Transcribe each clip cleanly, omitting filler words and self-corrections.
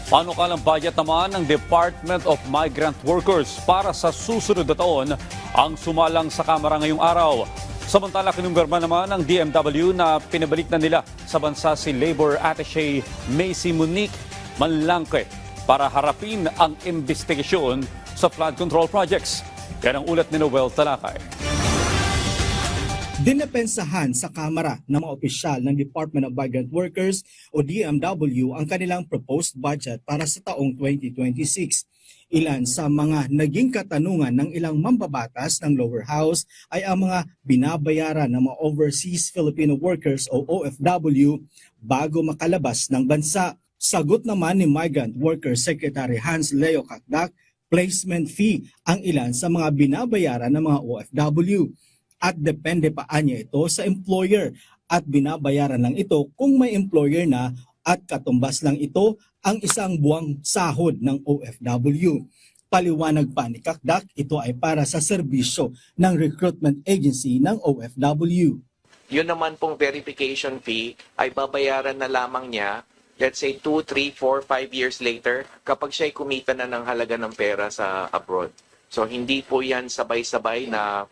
Panukalang budget naman ng Department of Migrant Workers para sa susunod na taon ang sumalang sa Kamara ngayong araw. Samantala, kinumpirma naman ng DMW na pinabalik na nila sa bansa si Labor Attaché Macy Monique Manlangke para harapin ang investigasyon sa flood control projects. Yan ang ulat ni Noel Talakay. Dinepensahan sa Kamara ng mga opisyal ng Department of Migrant Workers o DMW ang kanilang proposed budget para sa taong 2026. Ilan sa mga naging katanungan ng ilang mambabatas ng lower house ay ang mga binabayaran ng mga overseas Filipino workers o OFW bago makalabas ng bansa. Sagot naman ni Migrant Workers Secretary Hans Leo Kakdak, placement fee ang ilan sa mga binabayaran ng mga OFW. At depende pa niya ito sa employer at binabayaran lang ito kung may employer na at katumbas lang ito ang isang buwang sahod ng OFW. Paliwanag pa ni Kakdak, ito ay para sa serbisyo ng recruitment agency ng OFW. Yun naman pong verification fee ay babayaran na lamang niya, let's say 2, 3, 4, 5 years later kapag siya'y kumita na ng halaga ng pera sa abroad. So hindi po yan sabay-sabay na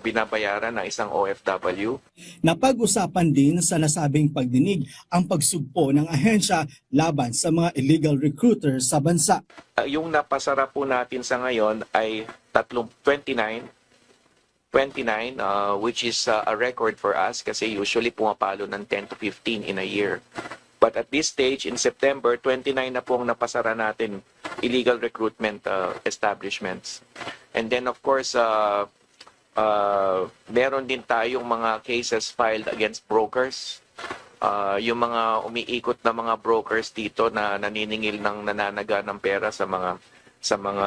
binabayaran ng isang OFW. Napag-usapan din sa nasabing pagdinig ang pagsugpo ng ahensya laban sa mga illegal recruiters sa bansa. Yung napasara po natin sa ngayon ay 29, which is a record for us kasi usually pumapalo ng 10 to 15 in a year. But at this stage, in September, 29 na po ang napasara natin illegal recruitment establishments. And then of course, meron din tayong mga cases filed against brokers. Yung mga umiikot na mga brokers dito na naniningil ng nananaga ng pera sa mga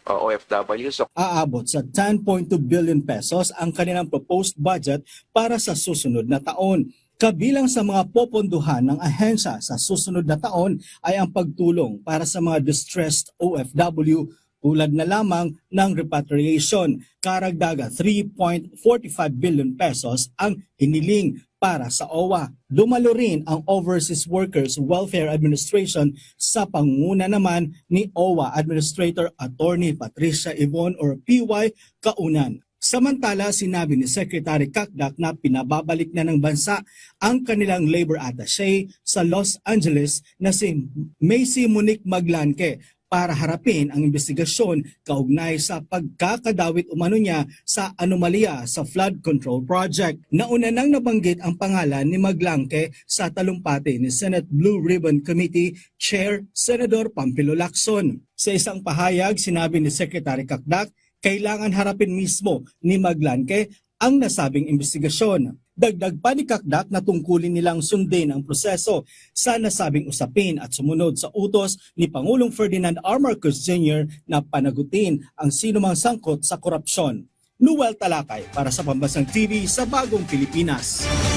OFW. So, aabot sa 10.2 billion pesos ang kanilang proposed budget para sa susunod na taon. Kabilang sa mga poponduhan ng ahensya sa susunod na taon ay ang pagtulong para sa mga distressed OFW tulad na lamang ng repatriation. Karagdaga 3.45 billion pesos ang hiniling para sa OWA. Dumalo rin ang Overseas Workers Welfare Administration sa pangunguna naman ni OWA Administrator Attorney Patricia Yvonne or PY Kaunan. Samantala, sinabi ni Secretary Kakdak na pinababalik na ng bansa ang kanilang labor attaché sa Los Angeles na si Macy Monique Manlangke para harapin ang investigasyon kaugnay sa pagkakadawit umano niya sa anomalya sa flood control project. Nauna nang nabanggit ang pangalan ni Manlangke sa talumpati ni Senate Blue Ribbon Committee Chair Senador Pampilo Lacson. Sa isang pahayag, sinabi ni Secretary Kakdak, kailangan harapin mismo ni Manlangke ang nasabing investigasyon. Dagdag pa ni Kakdak na tungkulin nilang sundin ang proseso sa nasabing usapin at sumunod sa utos ni Pangulong Ferdinand R. Marcos Jr. na panagutin ang sinumang sangkot sa korupsyon. Noel Talakay para sa Pambansang TV sa Bagong Pilipinas.